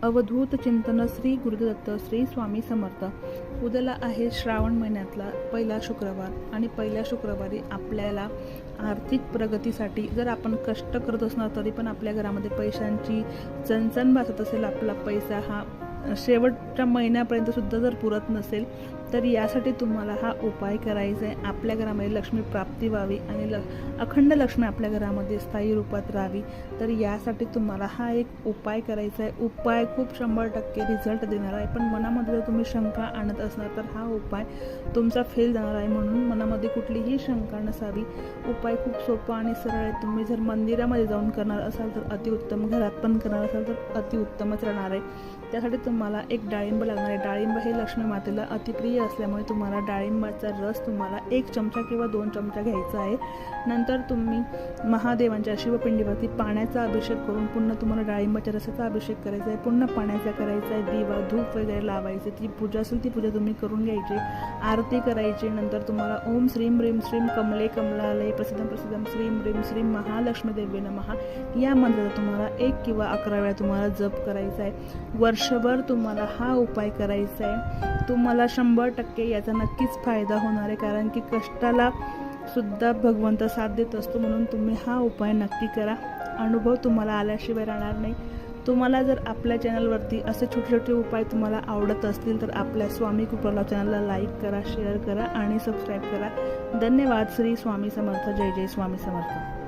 अवधूत चिंतन श्री गुरुदत्त श्री स्वामी समर्थ। उद्याला आहे श्रावण महिन्यातला पहिला शुक्रवार आणि पहिल्या शुक्रवारी आपल्याला आर्थिक प्रगतीसाठी जर आपण कष्ट करत असणार तरी पण आपल्या घरामध्ये पैशांची चणचण भासत असेल, आपला पैसा हा शेवटच्या महिन्यापर्यंत सुद्धा जर पुरत नसेल तर यासाठी तुम्हाला हा उपाय करायचा आहे। आपल्या घरामध्ये लक्ष्मी प्राप्ती व्हावी आणि अखंड लक्ष्मी आपल्या घरामध्ये स्थायी रूपात राहावी, तर यासाठी तुम्हाला हा एक उपाय करायचा आहे। उपाय खूप 100% रिझल्ट देणार आहे, पण मनामध्ये जर तुम्ही शंका आणत असणार तर हा उपाय तुमचा फेल जाणार आहे, म्हणून मनामध्ये कुठलीही शंका नसावी। उपाय खूप सोपा आणि सरळ आहे। तुम्ही जर मंदिरामध्ये जाऊन करणार असाल तर अतिउत्तम, घरात पण करणार असाल तर अतिउत्तमच राहणार आहे। त्यासाठी तुम्हाला एक डाळिंब लागणार आहे। डाळिंब हे लक्ष्मी मातेला अतिप्रिय असल्यामुळे तुम्हाला डाळिंबाचा रस तुम्हाला 1 चमचा किंवा 2 चमचा घ्यायचा आहे। नंतर तुम्ही महादेवांच्या शिवपिंडीवरती पाण्याचा अभिषेक करून पुन्हा तुम्हाला डाळिंबाच्या रसाचा अभिषेक करायचा आहे, पुन्हा पाण्याचा करायचा आहे, दिवा धूप वगैरे लावायचे, ती पूजा असेल ती पूजा तुम्ही करून घ्यायची, आरती करायची। नंतर तुम्हाला ओम श्रीम ह्रीम श्रीम कमले कमलालय प्रसिद्धम प्रसिद्धम श्रीम ह्रीम श्रीम महालक्ष्मी देवी नमः या मंत्राचा तुम्हाला 1 किंवा 11 वेळा तुम्हाला जप करायचा आहे। वर्षभर तुम्हाला हा उपाय करायचा आहे। तुम्हाला 100% याचा नक्कीच फायदा होणार आहे, कारण की कष्टाला सुद्धा भगवंत साथ देत असतो, म्हणून तुम्ही हा उपाय नक्की करा। अनुभव तुम्हाला आल्याशिवाय राहणार नाही। तुम्हाला जर आपल्या चॅनलवरती असे छोटे छोटे उपाय तुम्हाला आवडत असतील तर आपल्या स्वामी कृपाला चॅनलला लाईक करा, शेअर करा आणि सबस्क्राईब करा। धन्यवाद। श्री स्वामी समर्थ। जय जय स्वामी समर्थ।